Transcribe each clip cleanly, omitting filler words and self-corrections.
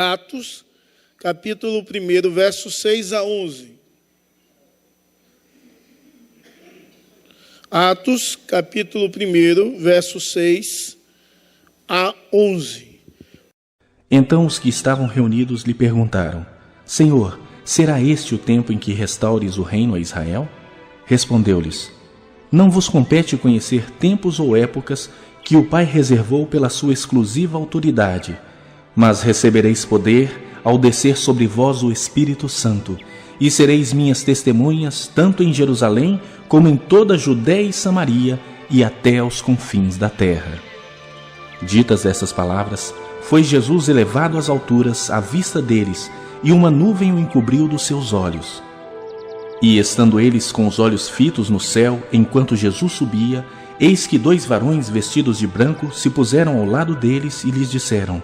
Atos, capítulo 1, versos 6 a 11. Atos, capítulo 1, versos 6 a 11. Então os que estavam reunidos lhe perguntaram: Senhor, será este o tempo em que restaures o reino a Israel? Respondeu-lhes: Não vos compete conhecer tempos ou épocas que o Pai reservou pela sua exclusiva autoridade, mas recebereis poder ao descer sobre vós o Espírito Santo, e sereis minhas testemunhas tanto em Jerusalém como em toda a Judéia e Samaria e até aos confins da terra. Ditas essas palavras, foi Jesus elevado às alturas à vista deles, e uma nuvem o encobriu dos seus olhos. E estando eles com os olhos fitos no céu, enquanto Jesus subia, eis que 2 varões vestidos de branco se puseram ao lado deles e lhes disseram: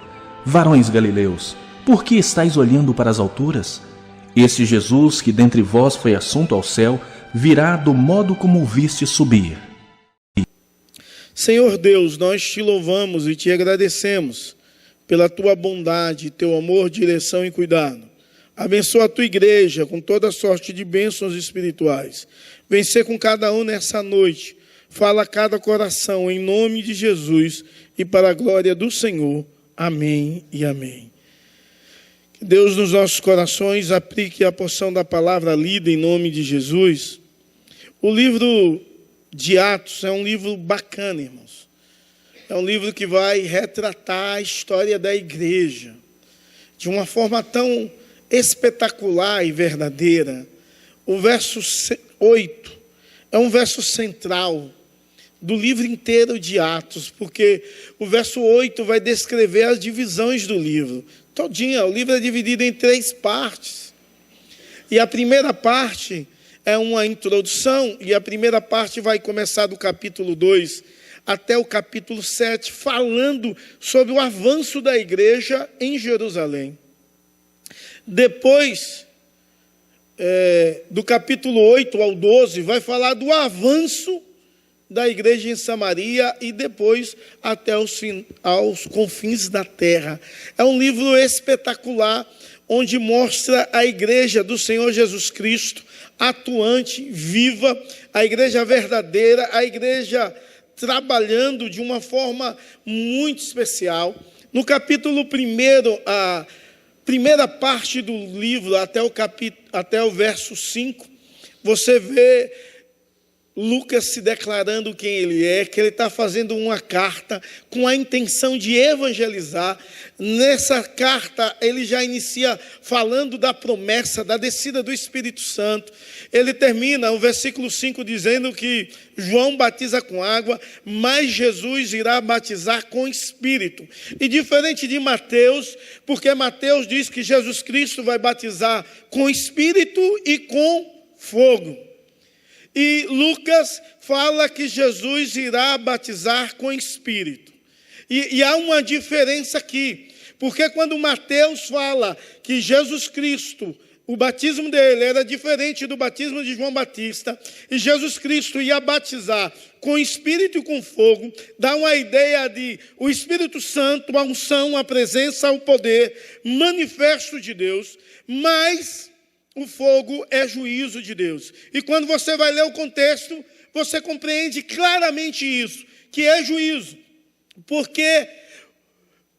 Varões galileus, por que estáis olhando para as alturas? Este Jesus, que dentre vós foi assunto ao céu, virá do modo como o viste subir. Senhor Deus, nós te louvamos e te agradecemos pela tua bondade, teu amor, direção e cuidado. Abençoa a tua igreja com toda sorte de bênçãos espirituais. Vem ser com cada um nessa noite. Fala a cada coração, em nome de Jesus e para a glória do Senhor. Amém e amém. Que Deus nos nossos corações aplique a porção da palavra lida em nome de Jesus. O livro de Atos é um livro bacana, irmãos. É um livro que vai retratar a história da igreja de uma forma tão espetacular e verdadeira. O verso 8 é um verso central do livro inteiro de Atos, porque o verso 8 vai descrever as divisões do livro. Todinha, o livro é dividido em 3 partes. E a primeira parte é uma introdução, e a primeira parte vai começar do capítulo 2 até o capítulo 7, falando sobre o avanço da igreja em Jerusalém. Depois, do capítulo 8 ao 12, vai falar do avanço da igreja em Samaria e depois até aos confins da terra. É um livro espetacular, onde mostra a igreja do Senhor Jesus Cristo, atuante, viva, a igreja verdadeira, a igreja trabalhando de uma forma muito especial. No capítulo 1, a primeira parte do livro, até o verso 5, você vê Lucas se declarando quem ele é, que ele está fazendo uma carta com a intenção de evangelizar. Nessa carta, ele já inicia falando da promessa, da descida do Espírito Santo. Ele termina o versículo 5 dizendo que João batiza com água, mas Jesus irá batizar com Espírito. E diferente de Mateus, porque Mateus diz que Jesus Cristo vai batizar com Espírito e com fogo. E Lucas fala que Jesus irá batizar com Espírito. E há uma diferença aqui, porque quando Mateus fala que Jesus Cristo, o batismo dele era diferente do batismo de João Batista, e Jesus Cristo ia batizar com Espírito e com fogo, dá uma ideia de o Espírito Santo, a unção, a presença, o poder manifesto de Deus, mas o fogo é juízo de Deus. E quando você vai ler o contexto, você compreende claramente isso, que é juízo. Porque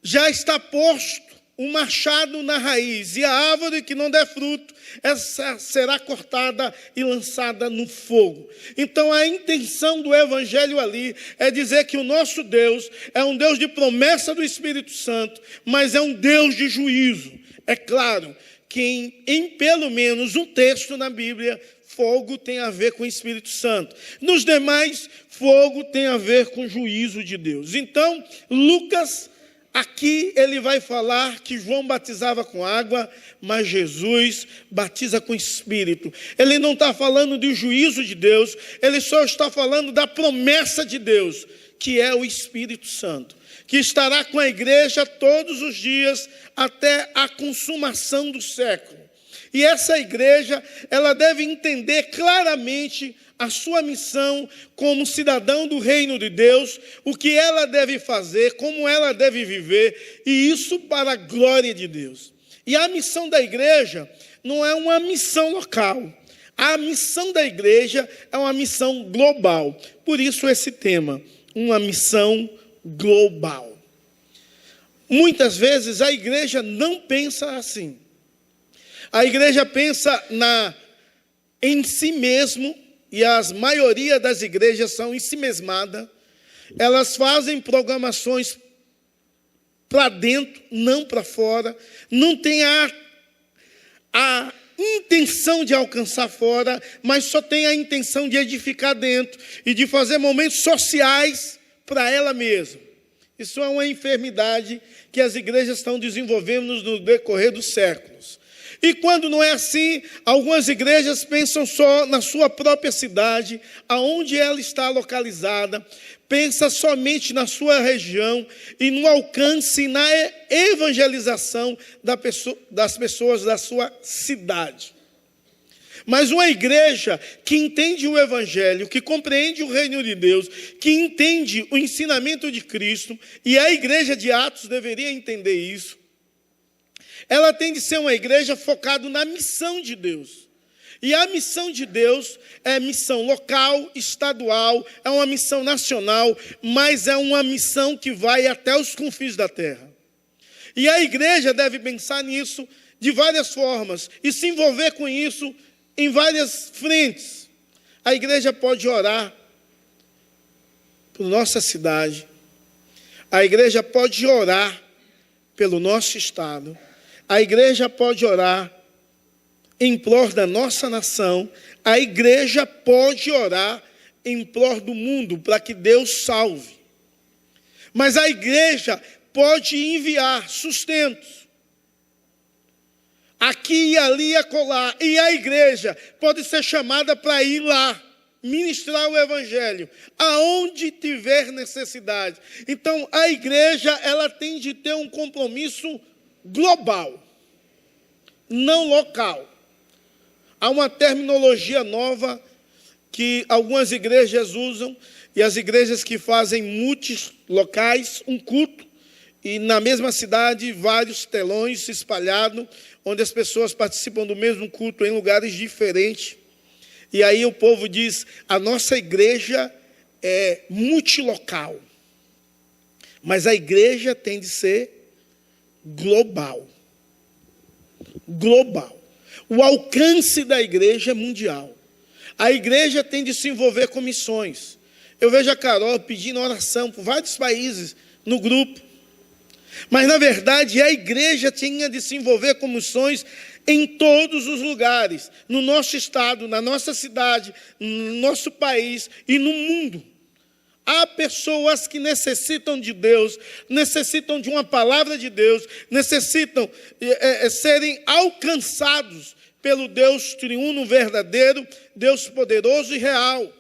já está posto um machado na raiz, e a árvore que não der fruto, essa será cortada e lançada no fogo. Então a intenção do evangelho ali é dizer que o nosso Deus é um Deus de promessa do Espírito Santo, mas é um Deus de juízo. É claro que em pelo menos um texto na Bíblia, fogo tem a ver com o Espírito Santo. Nos demais, fogo tem a ver com o juízo de Deus. Então, Lucas, aqui ele vai falar que João batizava com água, mas Jesus batiza com Espírito. Ele não está falando do juízo de Deus, ele só está falando da promessa de Deus, que é o Espírito Santo, que estará com a igreja todos os dias até a consumação do século. E essa igreja, ela deve entender claramente a sua missão como cidadão do reino de Deus, o que ela deve fazer, como ela deve viver, e isso para a glória de Deus. E a missão da igreja não é uma missão local. A missão da igreja é uma missão global. Por isso esse tema, uma missão global. Muitas vezes a igreja não pensa assim. A igreja pensa em si mesmo, e a maioria das igrejas são ensimesmadas. Elas fazem programações para dentro, não para fora. Não tem a intenção de alcançar fora, mas só tem a intenção de edificar dentro e de fazer momentos sociais para ela mesma. Isso é uma enfermidade que as igrejas estão desenvolvendo no decorrer dos séculos. E quando não é assim, algumas igrejas pensam só na sua própria cidade, aonde ela está localizada, pensa somente na sua região e no alcance e na evangelização das pessoas da sua cidade. Mas uma igreja que entende o evangelho, que compreende o reino de Deus, que entende o ensinamento de Cristo, e a igreja de Atos deveria entender isso, ela tem de ser uma igreja focada na missão de Deus. E a missão de Deus é missão local, estadual, é uma missão nacional, mas é uma missão que vai até os confins da terra. E a igreja deve pensar nisso de várias formas e se envolver com isso em várias frentes. A igreja pode orar por nossa cidade. A igreja pode orar pelo nosso estado. A igreja pode orar em prol da nossa nação. A igreja pode orar em prol do mundo, para que Deus salve. Mas a igreja pode enviar sustentos, aqui e ali e acolá. E a igreja pode ser chamada para ir lá, ministrar o evangelho, aonde tiver necessidade. Então, a igreja, ela tem de ter um compromisso global, não local. Há uma terminologia nova que algumas igrejas usam, e as igrejas que fazem multilocais, um culto, e na mesma cidade vários telões espalhados, onde as pessoas participam do mesmo culto em lugares diferentes. E aí o povo diz, a nossa igreja é multilocal. Mas a igreja tem de ser global. Global. O alcance da igreja é mundial. A igreja tem de se envolver com missões. Eu vejo a Carol pedindo oração por vários países no grupo. Mas, na verdade, a igreja tinha de se envolver com missões em todos os lugares. No nosso estado, na nossa cidade, no nosso país e no mundo. Há pessoas que necessitam de Deus, necessitam de uma palavra de Deus, necessitam serem alcançados pelo Deus triuno verdadeiro, Deus poderoso e real.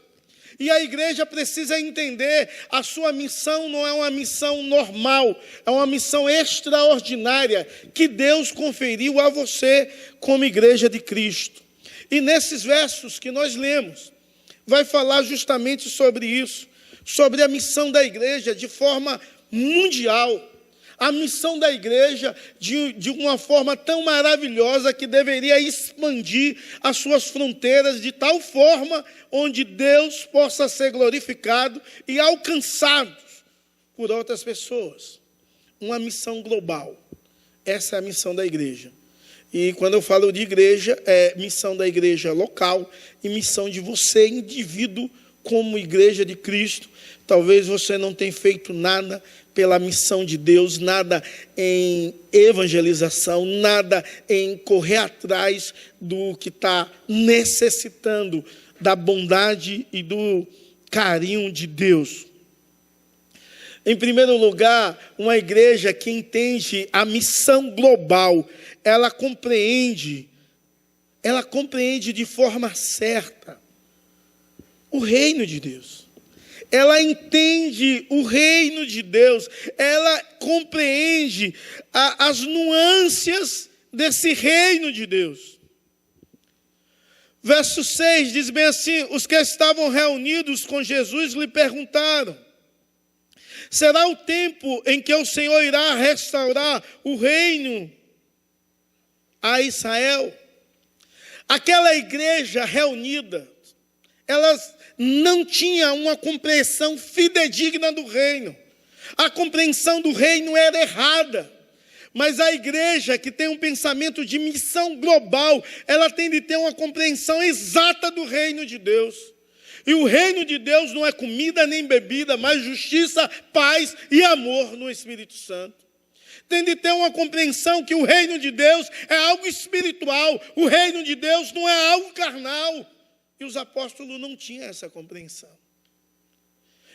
E a igreja precisa entender, a sua missão não é uma missão normal, é uma missão extraordinária que Deus conferiu a você como igreja de Cristo. E nesses versos que nós lemos, vai falar justamente sobre isso, sobre a missão da igreja de forma mundial. A missão da igreja de uma forma tão maravilhosa que deveria expandir as suas fronteiras de tal forma onde Deus possa ser glorificado e alcançado por outras pessoas. Uma missão global. Essa é a missão da igreja. E quando eu falo de igreja, é missão da igreja local e missão de você, indivíduo, como igreja de Cristo. Talvez você não tenha feito nada pela missão de Deus, nada em evangelização, nada em correr atrás do que está necessitando da bondade e do carinho de Deus. Em primeiro lugar, uma igreja que entende a missão global, ela compreende de forma certa o reino de Deus. Ela entende o reino de Deus, ela compreende as nuances desse reino de Deus. Verso 6 diz bem assim: os que estavam reunidos com Jesus lhe perguntaram: será o tempo em que o Senhor irá restaurar o reino a Israel? Aquela igreja reunida, ela não tinha uma compreensão fidedigna do reino. A compreensão do reino era errada. Mas a igreja que tem um pensamento de missão global, ela tem de ter uma compreensão exata do reino de Deus. E o reino de Deus não é comida nem bebida, mas justiça, paz e amor no Espírito Santo. Tem de ter uma compreensão que o reino de Deus é algo espiritual, o reino de Deus não é algo carnal. E os apóstolos não tinham essa compreensão.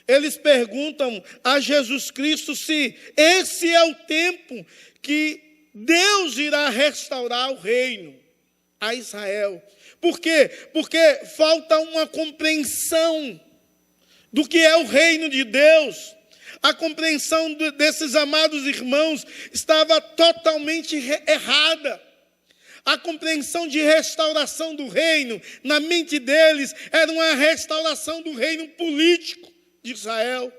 Eles perguntam a Jesus Cristo se esse é o tempo que Deus irá restaurar o reino a Israel. Por quê? Porque falta uma compreensão do que é o reino de Deus. A compreensão desses amados irmãos estava totalmente errada. A compreensão de restauração do reino, na mente deles, era uma restauração do reino político de Israel.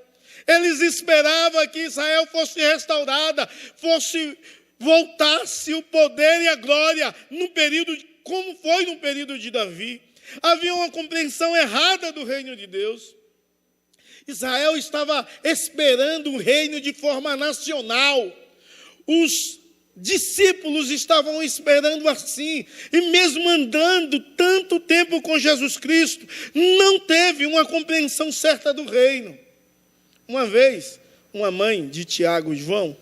Eles esperavam que Israel fosse restaurada, voltasse o poder e a glória no período, como foi no período de Davi. Havia uma compreensão errada do reino de Deus. Israel estava esperando o reino de forma nacional. Os discípulos estavam esperando assim, e mesmo andando tanto tempo com Jesus Cristo, não teve uma compreensão certa do reino. Uma vez, uma mãe de Tiago e João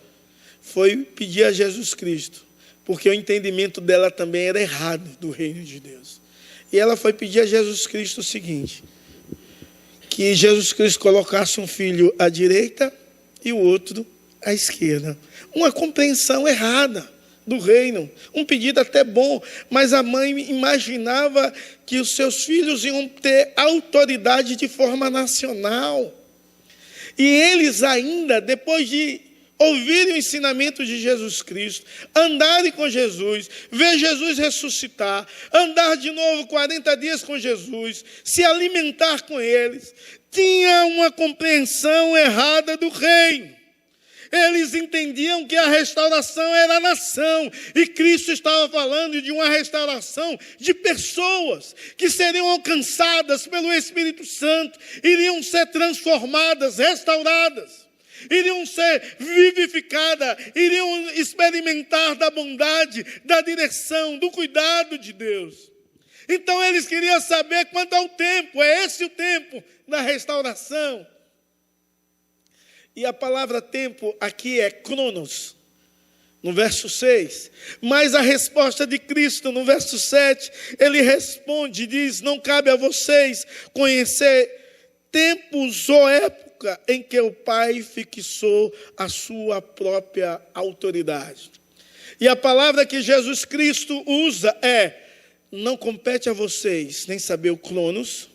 foi pedir a Jesus Cristo, porque o entendimento dela também era errado do reino de Deus. E ela foi pedir a Jesus Cristo o seguinte: que Jesus Cristo colocasse um filho à direita e o outro à esquerda. Uma compreensão errada do reino, um pedido até bom, mas a mãe imaginava que os seus filhos iam ter autoridade de forma nacional. E eles ainda, depois de ouvirem o ensinamento de Jesus Cristo, andarem com Jesus, ver Jesus ressuscitar, andar de novo 40 dias com Jesus, se alimentar com eles, tinha uma compreensão errada do reino. Eles entendiam que a restauração era a nação, e Cristo estava falando de uma restauração de pessoas que seriam alcançadas pelo Espírito Santo, iriam ser transformadas, restauradas, iriam ser vivificadas, iriam experimentar da bondade, da direção, do cuidado de Deus. Então eles queriam saber quanto é o tempo, é esse o tempo da restauração. E a palavra tempo aqui é cronos, no verso 6. Mas a resposta de Cristo, no verso 7, ele responde, diz: não cabe a vocês conhecer tempos ou época em que o Pai fixou a sua própria autoridade. E a palavra que Jesus Cristo usa é: não compete a vocês nem saber o cronos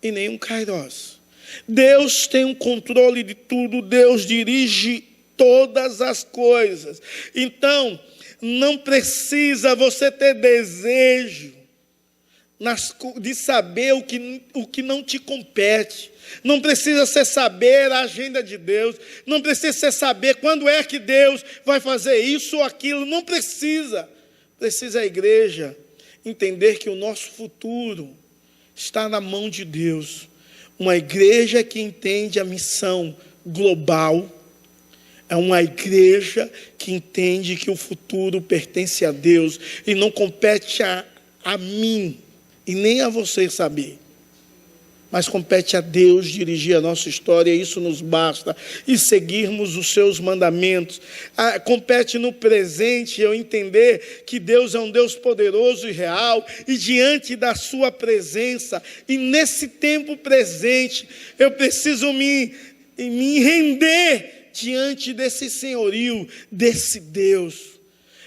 e nem um kairos. Deus tem um controle de tudo, Deus dirige todas as coisas. Então, não precisa você ter desejo de saber o que não te compete. Não precisa você saber a agenda de Deus. Não precisa você saber quando é que Deus vai fazer isso ou aquilo. Não precisa. Precisa a igreja entender que o nosso futuro está na mão de Deus. Uma igreja que entende a missão global é uma igreja que entende que o futuro pertence a Deus e não compete a mim e nem a você saber, mas compete a Deus dirigir a nossa história, e isso nos basta, e seguirmos os seus mandamentos. Compete no presente eu entender que Deus é um Deus poderoso e real, e diante da sua presença, e nesse tempo presente, eu preciso me render diante desse senhorio, desse Deus.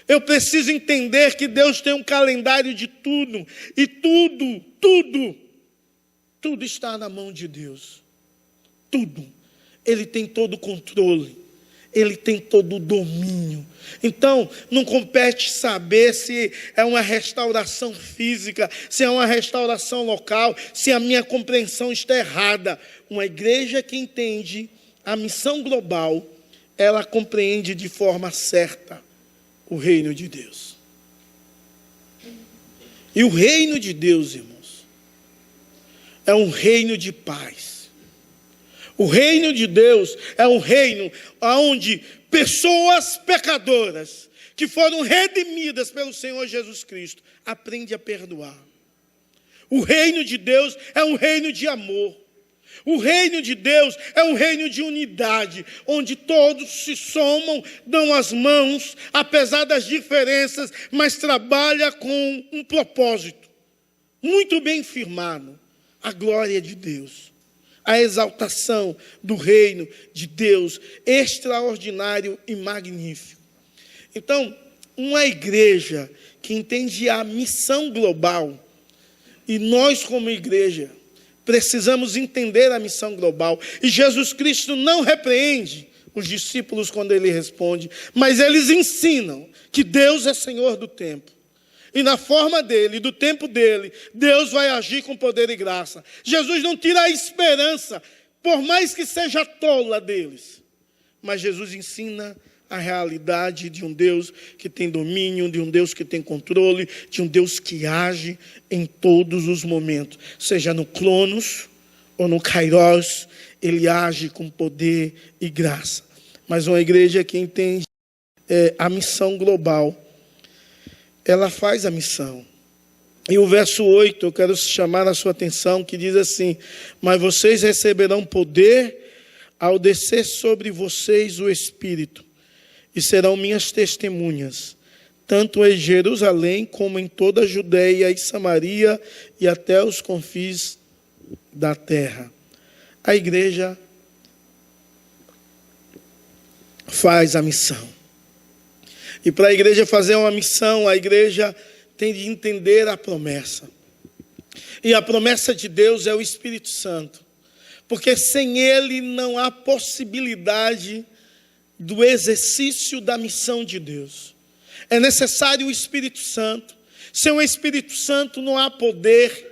Eu preciso entender que Deus tem um calendário de tudo, e tudo está na mão de Deus. Tudo. Ele tem todo o controle. Ele tem todo o domínio. Então, não compete saber se é uma restauração física, se é uma restauração local, se a minha compreensão está errada. Uma igreja que entende a missão global, ela compreende de forma certa o reino de Deus. E o reino de Deus, irmãos, é um reino de paz. O reino de Deus é um reino onde pessoas pecadoras, que foram redimidas pelo Senhor Jesus Cristo, aprendem a perdoar. O reino de Deus é um reino de amor. O reino de Deus é um reino de unidade, onde todos se somam, dão as mãos, apesar das diferenças, mas trabalha com um propósito muito bem firmado: a glória de Deus, a exaltação do reino de Deus, extraordinário e magnífico. Então, uma igreja que entende a missão global, e nós como igreja precisamos entender a missão global. E Jesus Cristo não repreende os discípulos quando ele responde, mas eles ensinam que Deus é Senhor do tempo. E na forma dele, do tempo dele, Deus vai agir com poder e graça. Jesus não tira a esperança, por mais que seja tola deles. Mas Jesus ensina a realidade de um Deus que tem domínio, de um Deus que tem controle, de um Deus que age em todos os momentos. Seja no Cronos ou no Kairos, ele age com poder e graça. Mas uma igreja que entende a missão global, ela faz a missão. E o verso 8, eu quero chamar a sua atenção, que diz assim: mas vocês receberão poder ao descer sobre vocês o Espírito, e serão minhas testemunhas, tanto em Jerusalém como em toda a Judeia e Samaria e até os confins da terra. A igreja faz a missão. E para a igreja fazer uma missão, a igreja tem de entender a promessa. E a promessa de Deus é o Espírito Santo, porque sem ele não há possibilidade do exercício da missão de Deus. É necessário o Espírito Santo. Sem o Espírito Santo não há poder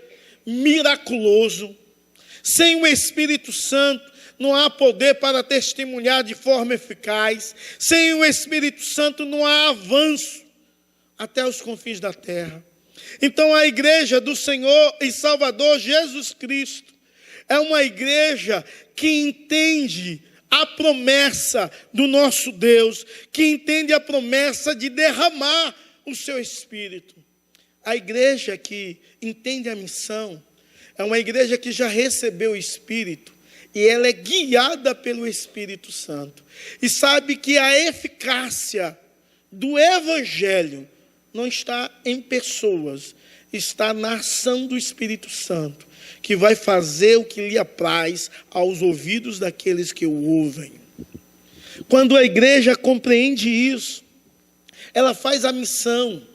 miraculoso. Sem o Espírito Santo não há poder para testemunhar de forma eficaz. Sem o Espírito Santo não há avanço até os confins da terra. Então a igreja do Senhor e Salvador Jesus Cristo é uma igreja que entende a promessa do nosso Deus, que entende a promessa de derramar o seu Espírito. A igreja que entende a missão é uma igreja que já recebeu o Espírito e ela é guiada pelo Espírito Santo. E sabe que a eficácia do Evangelho não está em pessoas, está na ação do Espírito Santo, que vai fazer o que lhe apraz aos ouvidos daqueles que o ouvem. Quando a igreja compreende isso, ela faz a missão,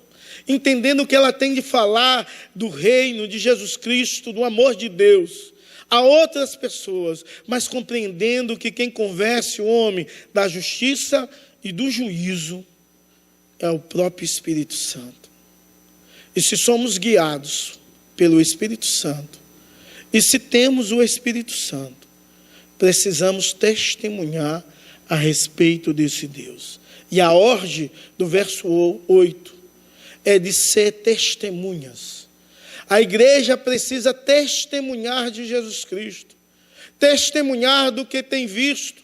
entendendo que ela tem de falar do reino de Jesus Cristo, do amor de Deus, a outras pessoas, mas compreendendo que quem convence o homem da justiça e do juízo é o próprio Espírito Santo. E se somos guiados pelo Espírito Santo, e se temos o Espírito Santo, precisamos testemunhar a respeito desse Deus. E a ordem do verso 8 é de ser testemunhas. A igreja precisa testemunhar de Jesus Cristo, testemunhar do que tem visto,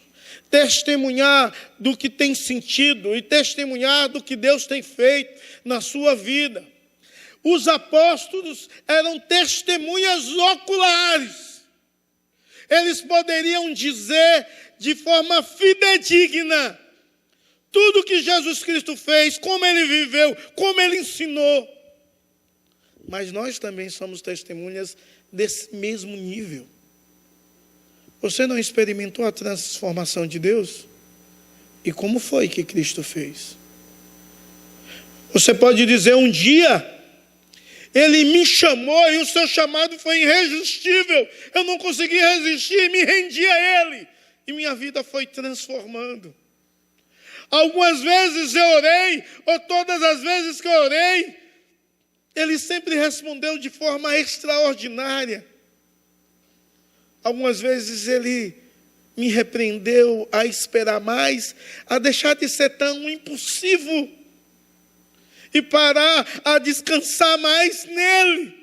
testemunhar do que tem sentido e testemunhar do que Deus tem feito na sua vida. Os apóstolos eram testemunhas oculares. Eles poderiam dizer de forma fidedigna tudo que Jesus Cristo fez, como ele viveu, como ele ensinou. Mas nós também somos testemunhas desse mesmo nível. Você não experimentou a transformação de Deus? E como foi que Cristo fez? Você pode dizer: um dia ele me chamou e o seu chamado foi irresistível. Eu não consegui resistir, me rendi a ele. E minha vida foi transformando. Algumas vezes eu orei, ou todas as vezes que eu orei, Ele sempre respondeu de forma extraordinária. Algumas vezes Ele me repreendeu a esperar mais, a deixar de ser tão impulsivo e parar a descansar mais nele.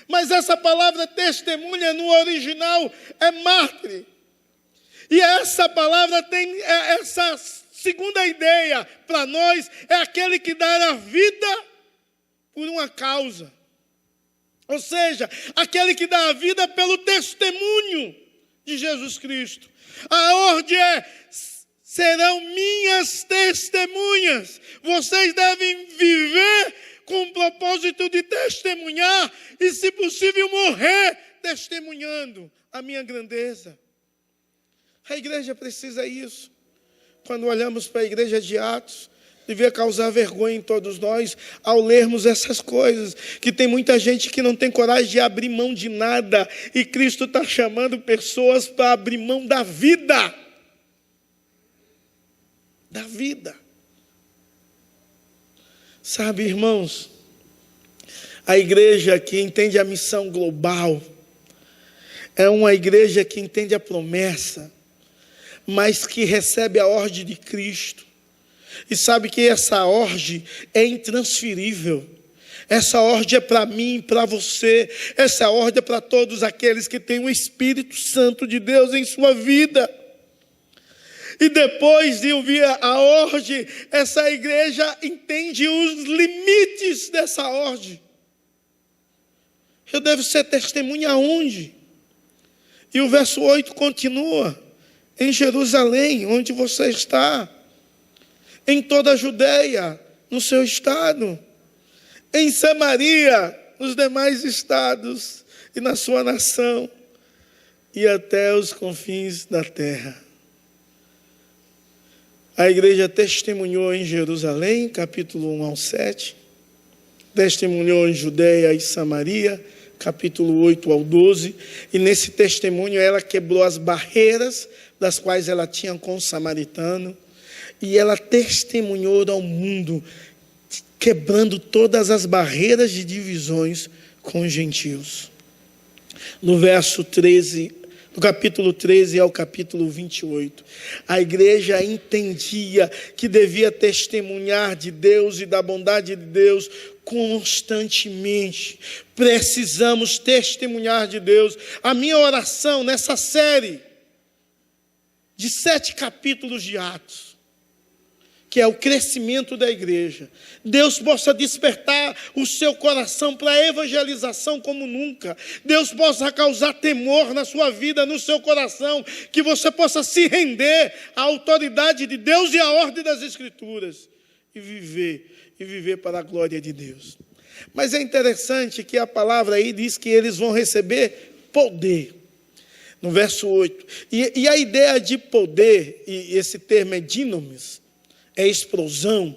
Mas essa palavra testemunha no original é mártir. E essa palavra tem essa segunda ideia para nós, é aquele que dá a vida por uma causa. Ou seja, aquele que dá a vida pelo testemunho de Jesus Cristo. A ordem é: serão minhas testemunhas. Vocês devem viver com o propósito de testemunhar e, se possível, morrer testemunhando a minha grandeza. A igreja precisa disso. Quando olhamos para a igreja de Atos, devia causar vergonha em todos nós ao lermos essas coisas, que tem muita gente que não tem coragem de abrir mão de nada, e Cristo está chamando pessoas para abrir mão da vida. Da vida. Sabe, irmãos, a igreja que entende a missão global é uma igreja que entende a promessa, mas que recebe a ordem de Cristo. E sabe que essa ordem é intransferível. Essa ordem é para mim e para você. Essa ordem é para todos aqueles que têm o Espírito Santo de Deus em sua vida. E depois de ouvir a ordem, essa igreja entende os limites dessa ordem. Eu devo ser testemunha aonde? E o verso 8 continua: em Jerusalém, onde você está, em toda a Judeia, no seu estado, em Samaria, nos demais estados e na sua nação, e até os confins da terra. A igreja testemunhou em Jerusalém, capítulo 1 ao 7, testemunhou em Judeia e Samaria, capítulo 8 ao 12, e nesse testemunho ela quebrou as barreiras das quais ela tinha com o samaritano, e ela testemunhou ao mundo, quebrando todas as barreiras de divisões com os gentios. No verso 13, do capítulo 13 ao capítulo 28, a igreja entendia que devia testemunhar de Deus e da bondade de Deus constantemente. Precisamos testemunhar de Deus. A minha oração nessa série de 7 capítulos de Atos, que é o crescimento da igreja, Deus possa despertar o seu coração para a evangelização como nunca. Deus possa causar temor na sua vida, no seu coração, que você possa se render à autoridade de Deus e à ordem das Escrituras, e viver para a glória de Deus. Mas é interessante que a palavra aí diz que eles vão receber poder. No verso 8. E a ideia de poder, e esse termo é dinamis, é explosão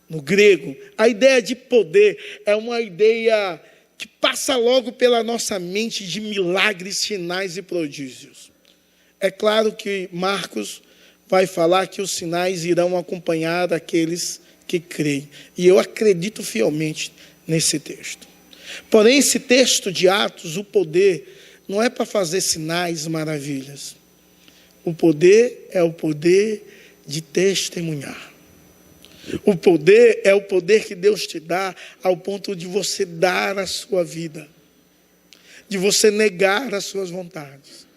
no grego. A ideia de poder é uma ideia que passa logo pela nossa mente de milagres, sinais e prodígios. É claro que Marcos vai falar que os sinais irão acompanhar aqueles que creem. E eu acredito fielmente nesse texto. Porém, esse texto de Atos, o poder, não é para fazer sinais, maravilhas. O poder é o poder de testemunhar. O poder é o poder que Deus te dá ao ponto de você dar a sua vida, de você negar as suas vontades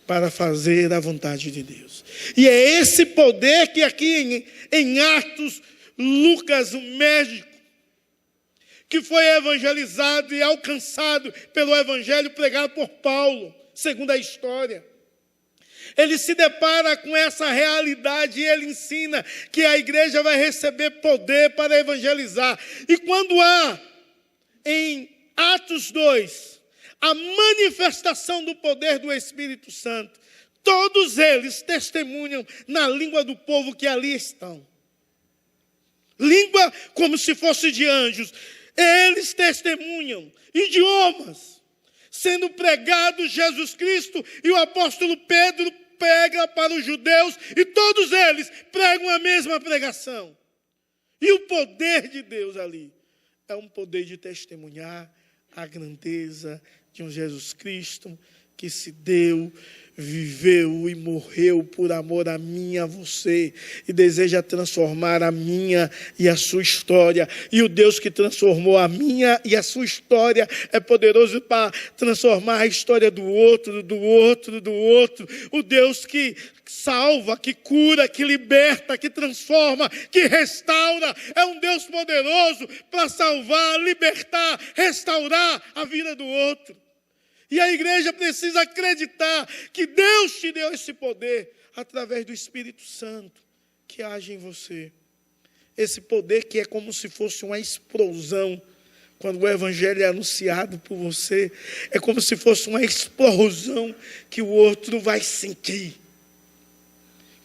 para fazer a vontade de Deus. E é esse poder que aqui em Atos, Lucas, o médico, que foi evangelizado e alcançado pelo evangelho pregado por Paulo, segundo a história, ele se depara com essa realidade e ele ensina que a igreja vai receber poder para evangelizar. E quando há, em Atos 2, a manifestação do poder do Espírito Santo, todos eles testemunham na língua do povo que ali estão. Língua como se fosse de anjos. Eles testemunham idiomas, sendo pregado Jesus Cristo, e o apóstolo Pedro prega para os judeus e todos eles pregam a mesma pregação. E o poder de Deus ali é um poder de testemunhar a grandeza de um Jesus Cristo que se deu, viveu e morreu por amor a mim e a você, e deseja transformar a minha e a sua história. E o Deus que transformou a minha e a sua história é poderoso para transformar a história do outro. O Deus que salva, que cura, que liberta, que transforma, que restaura, é um Deus poderoso para salvar, libertar, restaurar a vida do outro. E a igreja precisa acreditar que Deus te deu esse poder através do Espírito Santo que age em você. Esse poder que é como se fosse uma explosão. Quando o evangelho é anunciado por você, é como se fosse uma explosão que o outro vai sentir.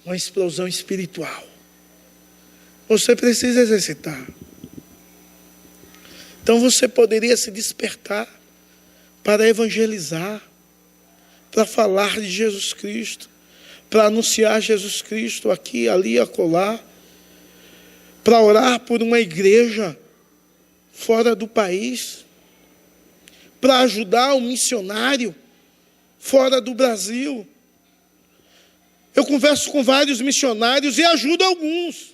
Uma explosão espiritual. Você precisa exercitar. Então você poderia se despertar para evangelizar, para falar de Jesus Cristo, para anunciar Jesus Cristo aqui, ali, acolá, para orar por uma igreja fora do país, para ajudar um missionário fora do Brasil. Eu converso com vários missionários e ajudo alguns.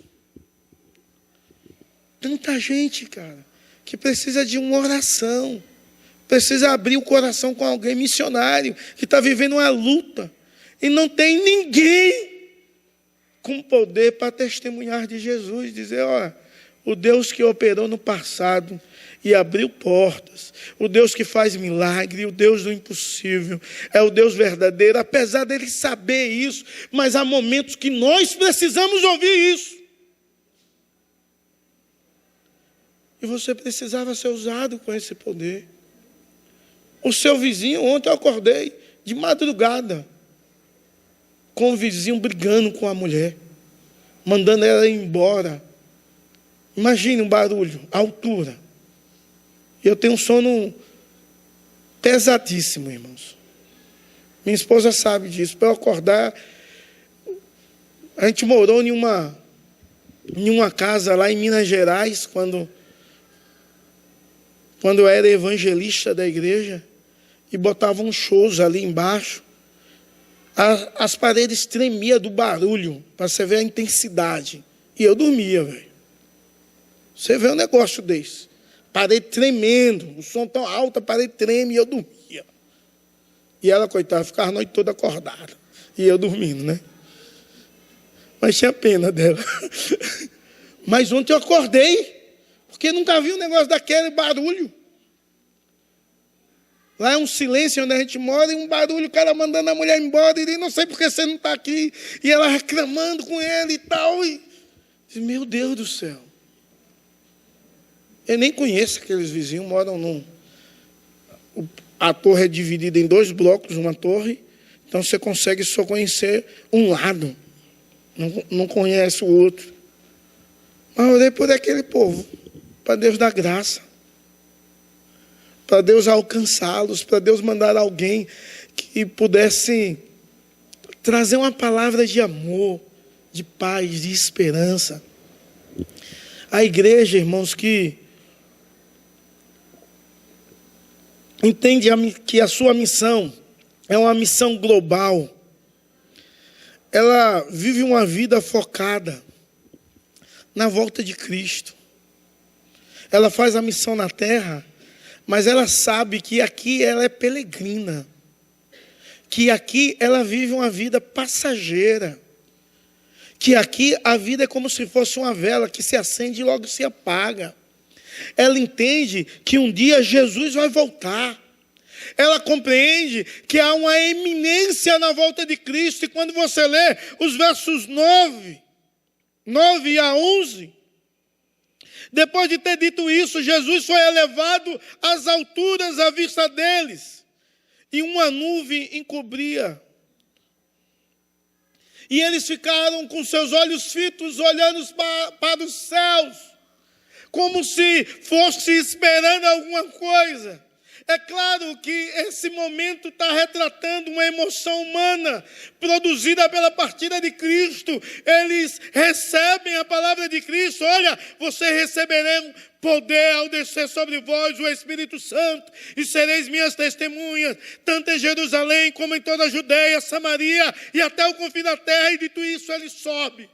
Tanta gente, cara, que precisa de uma oração. Precisa abrir o coração com alguém missionário que está vivendo uma luta e não tem ninguém com poder para testemunhar de Jesus, dizer, ó, o Deus que operou no passado e abriu portas, o Deus que faz milagre, o Deus do impossível, é o Deus verdadeiro, apesar dele saber isso, mas há momentos que nós precisamos ouvir isso. E você precisava ser usado com esse poder. O seu vizinho, ontem eu acordei de madrugada com o vizinho brigando com a mulher, mandando ela ir embora. Imagine um barulho, a altura. E eu tenho um sono pesadíssimo, irmãos. Minha esposa sabe disso. Para eu acordar, a gente morou em uma casa lá em Minas Gerais, quando eu era evangelista da igreja, e botavam shows ali embaixo. As paredes tremiam do barulho, para você ver a intensidade. E eu dormia, velho. Você vê um negócio desse. Parede tremendo, o som tão alto, a parede treme, e eu dormia. E ela, coitada, ficava a noite toda acordada. E eu dormindo, né? Mas tinha pena dela. Mas ontem eu acordei, porque nunca vi um negócio daquele barulho. Lá é um silêncio onde a gente mora, e um barulho, o cara mandando a mulher embora, e não sei porque você não está aqui. E ela reclamando com ele e tal. E meu Deus do céu. Eu nem conheço aqueles vizinhos, moram a torre é dividida em 2 blocos, uma torre. Então você consegue só conhecer um lado. Não conhece o outro. Mas eu orei por aquele povo, para Deus dar graça. Para Deus alcançá-los, para Deus mandar alguém que pudesse trazer uma palavra de amor, de paz, de esperança. A igreja, irmãos, que entende que a sua missão é uma missão global. Ela vive uma vida focada na volta de Cristo. Ela faz a missão na terra, mas ela sabe que aqui ela é peregrina, que aqui ela vive uma vida passageira, que aqui a vida é como se fosse uma vela que se acende e logo se apaga. Ela entende que um dia Jesus vai voltar. Ela compreende que há uma eminência na volta de Cristo, e quando você lê os versos 9 a 11, depois de ter dito isso, Jesus foi elevado às alturas à vista deles, e uma nuvem encobria. E eles ficaram com seus olhos fitos, olhando para os céus, como se fosse esperando alguma coisa. É claro que esse momento está retratando uma emoção humana produzida pela partida de Cristo. Eles recebem a palavra de Cristo. Olha, vocês receberão poder ao descer sobre vós o Espírito Santo, e sereis minhas testemunhas, tanto em Jerusalém como em toda a Judeia, Samaria e até o confim da terra. E dito isso, ele sobe.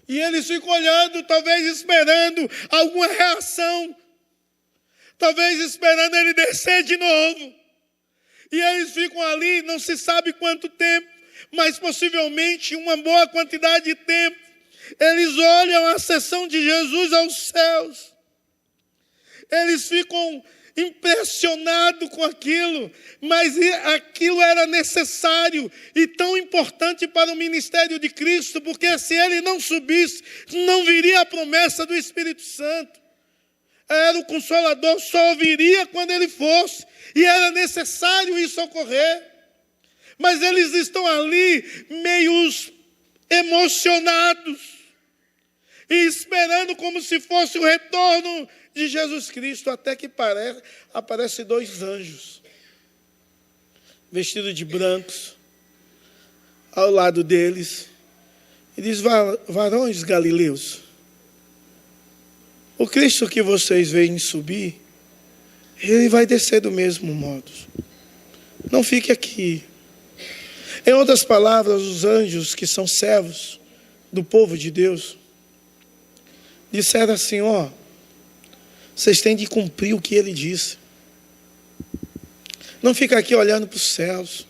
E eles ficam olhando, talvez esperando alguma reação. Talvez esperando ele descer de novo. E eles ficam ali, não se sabe quanto tempo, mas possivelmente uma boa quantidade de tempo. Eles olham a ascensão de Jesus aos céus. Eles ficam impressionado com aquilo, mas aquilo era necessário e tão importante para o ministério de Cristo, porque se ele não subisse, não viria a promessa do Espírito Santo. Era o Consolador, só viria quando ele fosse, e era necessário isso ocorrer. Mas eles estão ali meios emocionados e esperando como se fosse o retorno de Jesus Cristo, até que aparecem dois anjos, vestidos de brancos, ao lado deles, e diz: varões galileus, o Cristo que vocês veem subir, ele vai descer do mesmo modo. Não fique aqui. Em outras palavras, os anjos que são servos do povo de Deus disseram assim: vocês têm de cumprir o que ele disse. Não fica aqui olhando para os céus.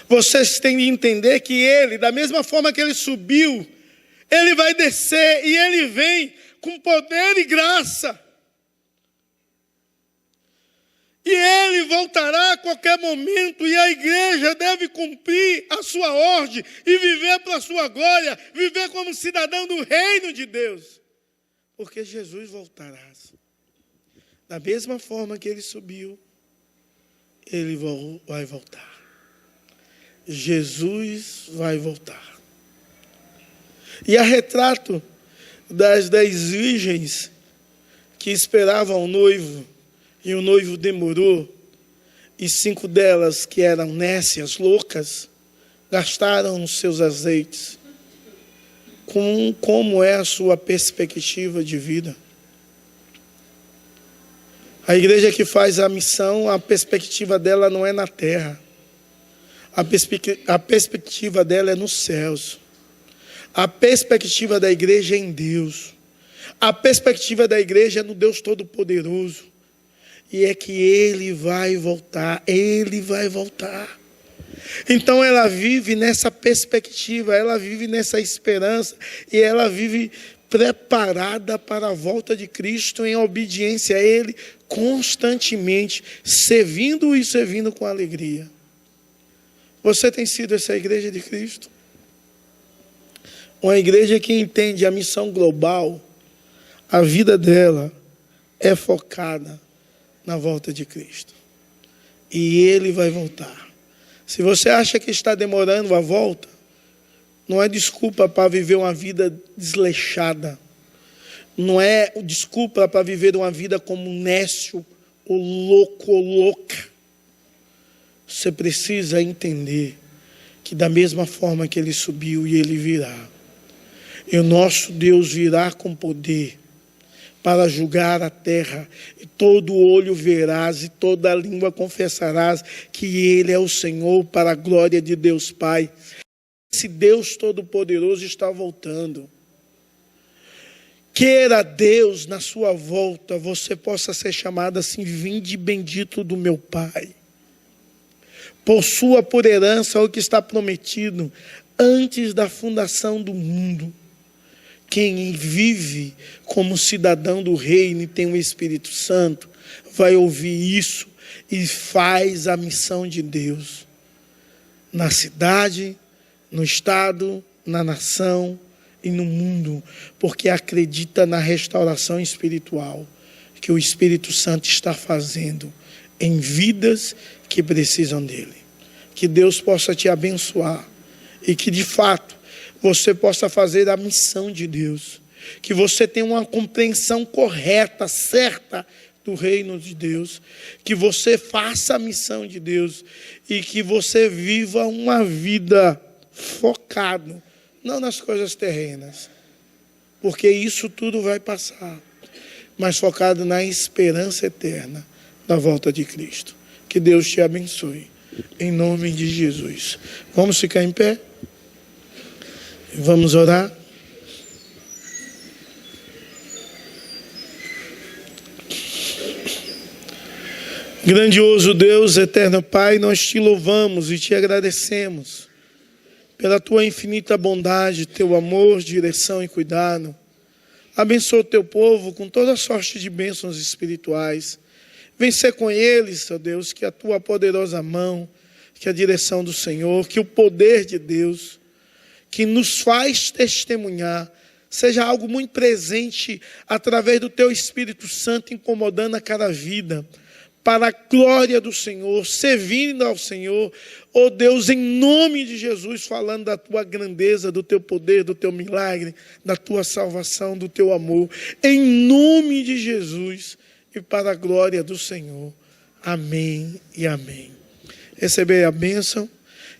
Vocês têm de entender que ele, da mesma forma que ele subiu, ele vai descer, e ele vem com poder e graça. E ele voltará a qualquer momento, e a igreja deve cumprir a sua ordem e viver para a sua glória, viver como cidadão do reino de Deus. Porque Jesus voltará. Da mesma forma que ele subiu, ele vai voltar. Jesus vai voltar. E a retrato das 10 virgens que esperavam o noivo, e o noivo demorou, e 5 delas, que eram nécias, loucas, gastaram os seus azeites. Como é a sua perspectiva de vida? A igreja que faz a missão, a perspectiva dela não é na terra. A perspectiva dela é nos céus. A perspectiva da igreja é em Deus. A perspectiva da igreja é no Deus Todo-Poderoso. E é que Ele vai voltar. Ele vai voltar. Então ela vive nessa perspectiva, ela vive nessa esperança, e ela vive preparada para a volta de Cristo em obediência a Ele constantemente, servindo e servindo com alegria. Você tem sido essa igreja de Cristo? Uma igreja que entende a missão global, a vida dela é focada na volta de Cristo. E Ele vai voltar. Se você acha que está demorando a volta, não é desculpa para viver uma vida desleixada. Não é desculpa para viver uma vida como um nécio ou louco ou louca. Você precisa entender que da mesma forma que Ele subiu, e Ele virá. E o nosso Deus virá com poder para julgar a terra, e todo olho verás, e toda língua confessarás que Ele é o Senhor, para a glória de Deus Pai. Esse Deus Todo-Poderoso está voltando. Queira Deus, na sua volta, você possa ser chamado assim: vinde bendito do meu Pai. Possua por herança o que está prometido antes da fundação do mundo. Quem vive como cidadão do reino e tem o Espírito Santo, vai ouvir isso e faz a missão de Deus. Na cidade, no estado, na nação e no mundo. Porque acredita na restauração espiritual que o Espírito Santo está fazendo em vidas que precisam dele. Que Deus possa te abençoar e que de fato você possa fazer a missão de Deus. que você tenha uma compreensão correta, certa do reino de Deus, que você faça a missão de Deus e que você viva uma vida focado, não nas coisas terrenas, porque isso tudo vai passar, mas focado na esperança eterna da volta de Cristo. Que Deus te abençoe, em nome de Jesus. Vamos ficar em pé? Vamos orar? Grandioso Deus, eterno Pai, nós te louvamos e te agradecemos pela tua infinita bondade, teu amor, direção e cuidado. Abençoa o teu povo com toda sorte de bênçãos espirituais. Vem ser com eles, ó Deus, que a tua poderosa mão, que a direção do Senhor, que o poder de Deus, que nos faz testemunhar, seja algo muito presente através do teu Espírito Santo, incomodando a cada vida, para a glória do Senhor, servindo ao Senhor, ó Deus, em nome de Jesus, falando da tua grandeza, do teu poder, do teu milagre, da tua salvação, do teu amor, em nome de Jesus e para a glória do Senhor. Amém e amém. Recebei a bênção,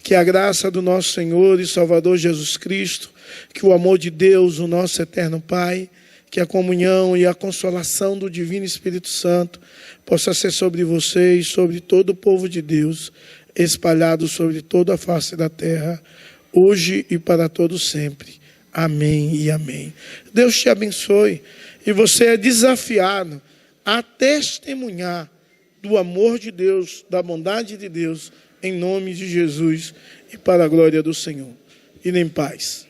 que a graça do nosso Senhor e Salvador Jesus Cristo, que o amor de Deus, o nosso eterno Pai, que a comunhão e a consolação do Divino Espírito Santo possa ser sobre vocês, sobre todo o povo de Deus, espalhado sobre toda a face da terra, hoje e para todo sempre. Amém e amém. Deus te abençoe e você é desafiado a testemunhar do amor de Deus, da bondade de Deus, em nome de Jesus e para a glória do Senhor. E em paz.